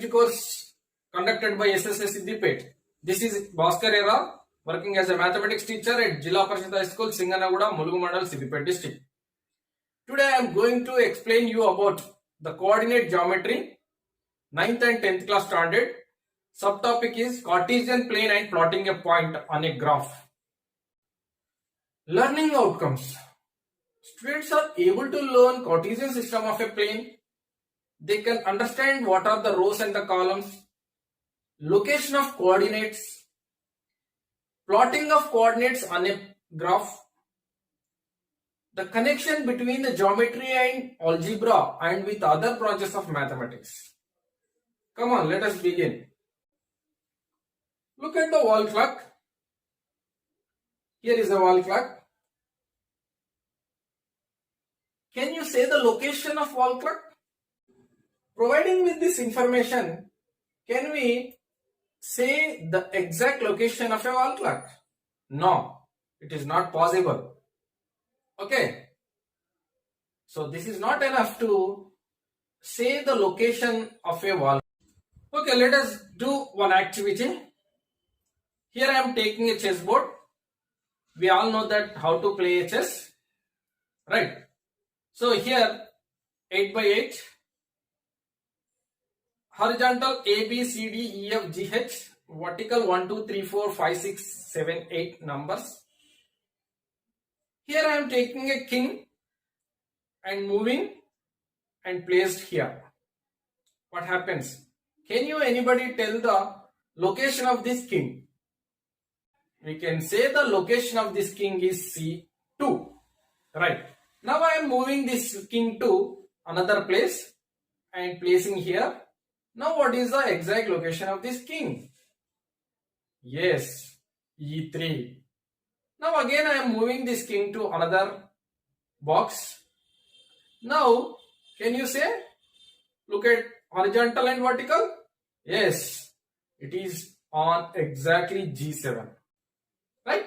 course conducted by SSS Siddipet. This is Bhaskar Era, working as a mathematics teacher at Jilla Parishad High School, Singanaguda, Mulugu Mandal, Siddipet district. Today I am going to explain you about the coordinate geometry, 9th and 10th class standard. Subtopic is Cartesian plane and plotting a point on a graph. Learning outcomes. Students are able to learn Cartesian system of a plane. They can understand what are the rows and the columns, location of coordinates, plotting of coordinates on a graph, the connection between the geometry and algebra and with other branches of mathematics. Come on, let us begin. Look at the wall clock. Here is the wall clock. Can you say the location of wall clock? Providing with this information, can we say the exact location of a wall clock? No, it is not possible. Okay. So this is not enough to say the location of a wall. Okay, let us do one activity. Here I am taking a chessboard. We all know that how to play a chess, right? So here 8 by 8, horizontal A, B, C, D, E, F, G, H, vertical 1, 2, 3, 4, 5, 6, 7, 8 numbers. Here I am taking a king and moving and placed here. What happens? Can you anybody tell the location of this king? We can say the location of this king is C2, right? Now I am moving this king to another place and placing here. Now what is the exact location of this king? Yes, E3. Now again I am moving this king to another box. Now can you say, look at horizontal and vertical? Yes, it is on exactly G7. Right?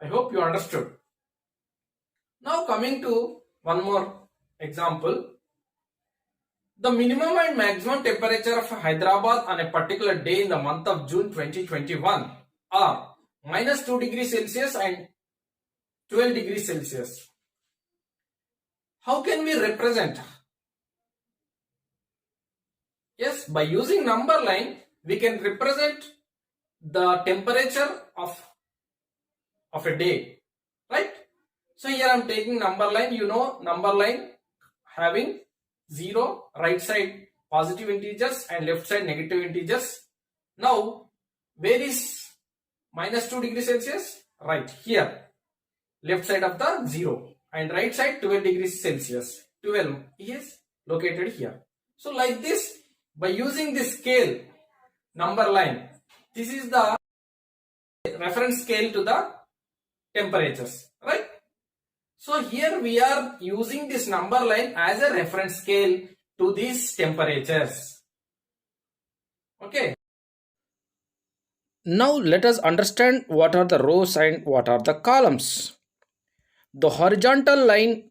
I hope you understood. Now coming to one more example. The minimum and maximum temperature of Hyderabad on a particular day in the month of June 2021 are minus 2 degrees Celsius and 12 degrees Celsius. How can we represent? Yes, by using number line, we can represent the temperature of a day, right? So here I am taking number line. You know number line having 0, right side positive integers and left side negative integers. Now where is minus 2 degrees Celsius? Right here, left side of the 0 and right side 12 degrees Celsius. 12 is located here. So like this, by using this scale number line, this is the reference scale to the temperatures, right? So here we are using this number line as a reference scale to these temperatures. Okay. Now let us understand what are the rows and what are the columns. The horizontal lines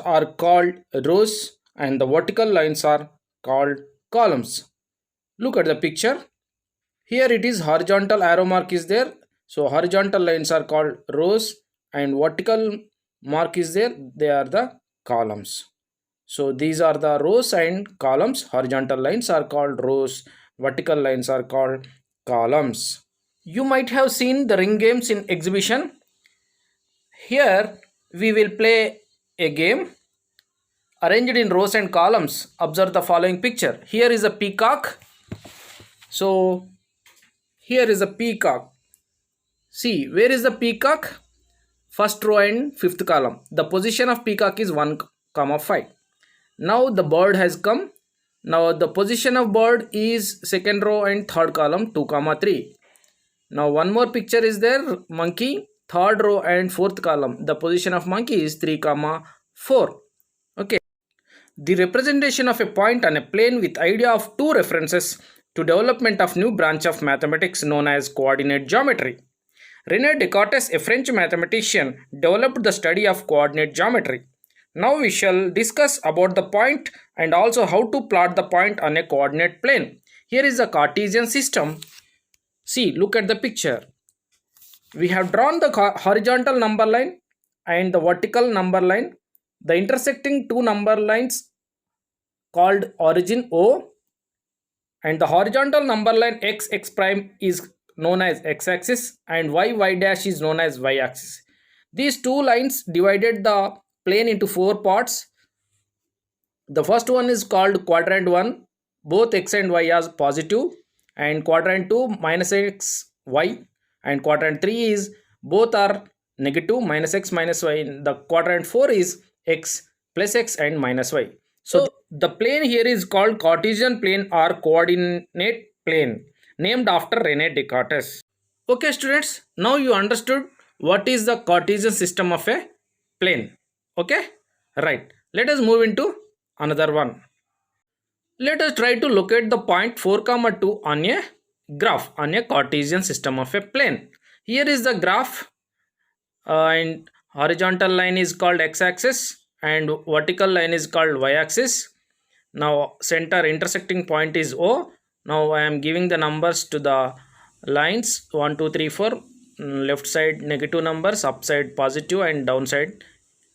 are called rows and the vertical lines are called columns. Look at the picture. Here it is horizontal arrow mark is there. So horizontal lines are called rows and vertical mark is there. They are the columns. So these are the rows and columns. Horizontal lines are called rows. Vertical lines are called columns. You might have seen the ring games in exhibition. Here we will play a game arranged in rows and columns. Observe the following picture. Here is a peacock. So here is a peacock. See, where is the peacock? First row and fifth column. The position of peacock is 1, 5. Now the bird has come. Now the position of bird is second row and third column 2, 3. Now one more picture is there, monkey, third row and fourth column. The position of monkey is 3, 4. Okay. The representation of a point on a plane with idea of two references to development of new branch of mathematics known as coordinate geometry. René Descartes, a French mathematician, developed the study of coordinate geometry. Now we shall discuss about the point and also how to plot the point on a coordinate plane. Here is the Cartesian system. See, look at the picture. We have drawn the horizontal number line and the vertical number line. The intersecting two number lines called origin O, and the horizontal number line x prime is known as x-axis and y dash is known as y-axis. These two lines divided the plane into four parts. The first one is called quadrant 1. Both x and y are positive, and quadrant 2 minus x y, and quadrant 3 is both are negative, minus x minus y. The quadrant 4 is x plus x and minus y. So the plane here is called Cartesian plane or coordinate plane, named after Rene Descartes. Okay students, now you understood what is the Cartesian system of a plane. Okay, right. Let us move into another one. Let us try to locate the point 4 comma 2 on a graph on a Cartesian system of a plane. Here is the graph, and horizontal line is called x-axis and vertical line is called y-axis. Now center intersecting point is O. Now I am giving the numbers to the lines 1 2 3 4. Left side negative numbers, upside positive and downside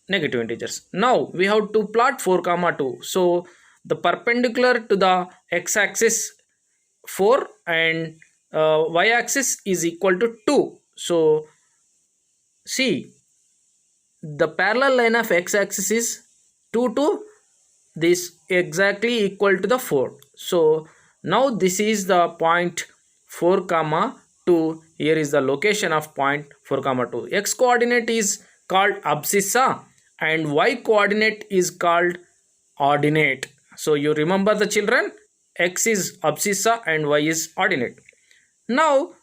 negative integers. Now we have to plot 4 comma 2. So the perpendicular to the x-axis 4 and y-axis is equal to 2. So see, the parallel line of x-axis is 2 to this exactly equal to the 4. So now this is the point 4 comma 2. Here is the location of point 4 comma 2. X coordinate is called abscissa and y coordinate is called ordinate. So you remember the children, x is abscissa and y is ordinate. Now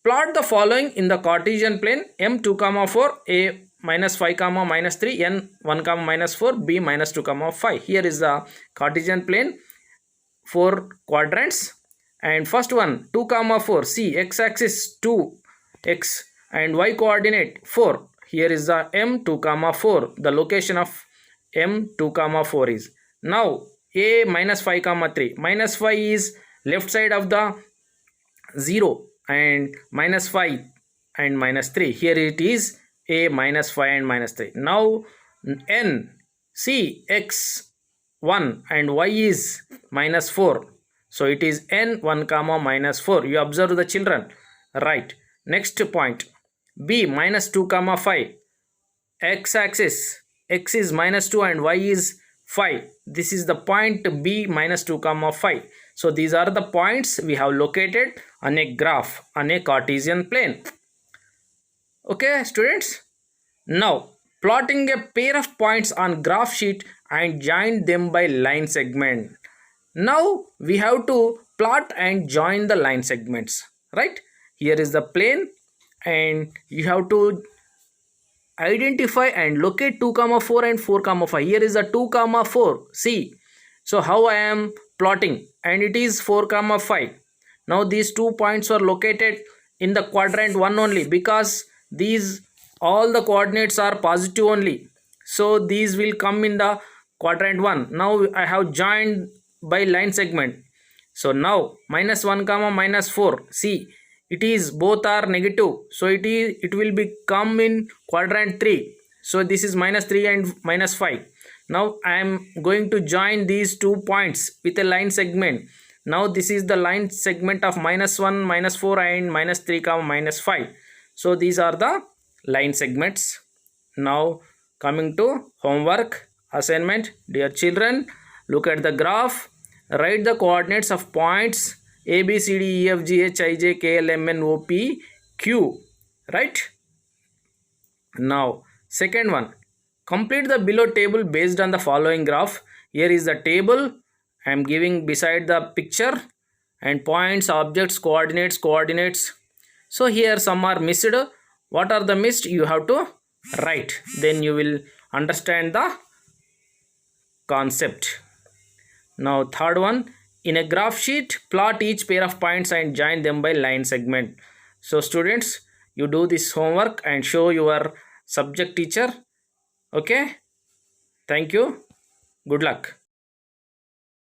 plot the following in the Cartesian plane: m2 comma 4, a minus 5 comma minus 3, n 1 comma minus 4, b minus 2 comma 5. Here is the Cartesian plane, 4 quadrants, and first one 2 comma 4. See, x-axis 2 x and y coordinate 4. Here is the m2 comma 4. The location of m2 comma 4 is, now a minus 5 comma 3. Minus 5 is left side of the 0 and minus 5 and minus 3. Here it is a minus 5 and minus 3. Now n, see, x 1 and y is minus 4. So it is n 1 comma minus 4. You observe the children, right? Next point, b minus 2 comma 5. X-axis, x is minus 2 and y is 5. This is the point b minus 2 comma 5. So these are the points we have located on a graph on a Cartesian plane. Okay students, now plotting a pair of points on graph sheet and join them by line segment. Now we have to plot and join the line segments, right? Here is the plane and you have to identify and locate 2 comma 4 and 4 comma 5. Here is the 2 comma 4. See, so how I am plotting, and it is 4 comma 5. Now these 2 points are located in the quadrant 1 only, because these all the coordinates are positive only, so these will come in the quadrant 1. Now I have joined by line segment. So now minus 1 comma minus 4. See, it is both are negative, so it will become in quadrant 3. So this is minus 3 and minus 5. Now I am going to join these 2 points with a line segment. Now this is the line segment of minus 1 minus 4 and minus 3 comma minus 5. So these are the line segments. Now coming to homework assignment, dear children, look at the graph, write the coordinates of points a, B, C, D, E, F, G, H, I, J, K, L, M, N, O, P, Q, right? Now second one, complete the below table based on the following graph. Here is the table I am giving beside the picture, and points, objects, coordinates. So here some are missed. What are the missed? You have to write, then you will understand the concept. Now third one, in a graph sheet, plot each pair of points and join them by line segment. So students, you do this homework and show your subject teacher. Okay, thank you, good luck.